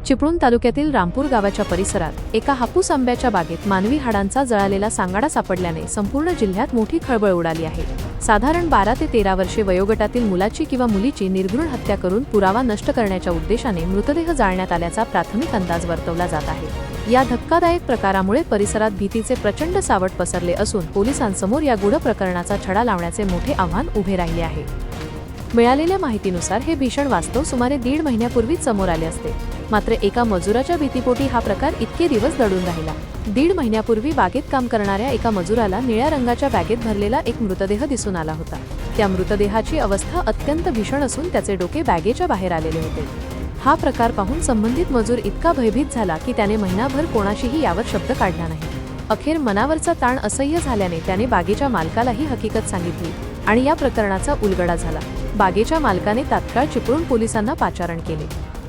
चिपळूण तालुक्यातील रामपूर गावाच्या परिसरात एका हापूस आंब्याच्या बागेत मानवी हाडांचा जळालेला सांगाडा सापडल्याने संपूर्ण जिल्ह्यात मोठी खळबळ उडाली आहे। साधारण 12 ते 13 वर्षे वयोगटातील मुलाची किंवा मुलीची निर्घृण हत्या करून पुरावा नष्ट करण्याच्या उद्देशाने मृतदेह जाळण्यात आल्याचा प्राथमिक अंदाज वर्तवला जात आहे। या धक्कादायक प्रकारामुळे परिसरात भीतीचे प्रचंड सावट पसरले असून पोलिसांसमोर या गूढ प्रकरणाचा छडा लावण्याचे मोठे आव्हान उभे राहिले आहे। मिळालेल्या माहितीनुसार हे भीषण वास्तव सुमारे 1.5 महिन्यापूर्वीच समोर आले असते, मात्र एका मजुराच्या भीतीपोटी हा प्रकार इतके दिवस दडून राहिला। 1.5 महिन्यापूर्वी बागेत काम करणाऱ्या एका मजुराला निळ्या रंगाच्या बॅगेत भरलेला एक मृतदेह दिसून आला होता। त्या मृतदेहाची अवस्था अत्यंत भीषण असून त्याचे डोके बॅगेच्या बाहेर आलेले होते। हा प्रकार पाहून संबंधित मजूर इतका भयभीत झाला की त्याने महिनाभर कोणाशीही यावर शब्द काढला नाही। अखेर मनावरचा ताण असह्य झाल्याने त्याने बागेच्या मालकालाही हकीकत सांगितली आणि या प्रकरणाचा उलगडा झाला। बागेच्या मालकाने तात्काळ चिपळूण पोलिसांना पाचारण केले।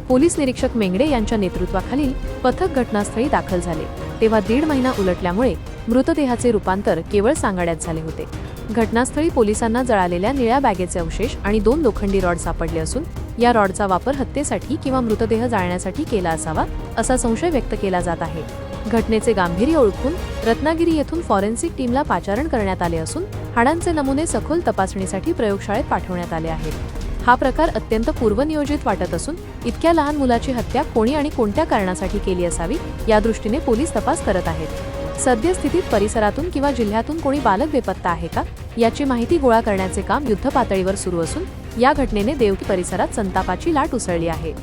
पोलीस निरीक्षक मेंगडे यांच्या नेतृत्वाखालील पथक घटनास्थळी दाखल झाले, तेव्हा 1.5 महिना उलटल्यामुळे मृतदेहाचे रूपांतर केवळ सांगाड्यात झाले होते। घटनास्थळी पोलिसांना जळालेल्या निळ्या बॅगेचे अवशेष आणि 2 लोखंडी रॉड सापडले असून या रॉडचा वापर हत्येसाठी किंवा मृतदेह जाळण्यासाठी केला असावा असा संशय व्यक्त केला जात आहे। घटनेचे गांभीर्य ओळखून रत्नागिरी येथून फॉरेन्सिक टीमला पाचारण करण्यात आले असून हाडांचे नमुने सखोल तपासणीसाठी प्रयोगशाळेत पाठवण्यात आले आहेत। हा प्रकार अत्यंत पूर्वनियोजित वाटत असून इतक्या लहान मुलाची हत्या कोणी आणि कोणत्या कारणासाठी केली असावी या दृष्टीने पोलीस तपास करत आहेत। सद्यस्थितीत परिसरातून किंवा जिल्ह्यातून कोणी बालक बेपत्ता आहे का याची माहिती गोळा करण्याचे काम युद्धपातळीवर सुरू असून या घटनेने देवकी परिसरात संतापाची लाट उसळली आहे।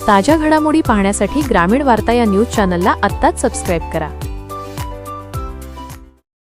ताज्या घडामोडी पाहण्यासाठी ग्रामीण वार्ता या न्यूज चॅनलला आत्ताच सबस्क्राईब करा।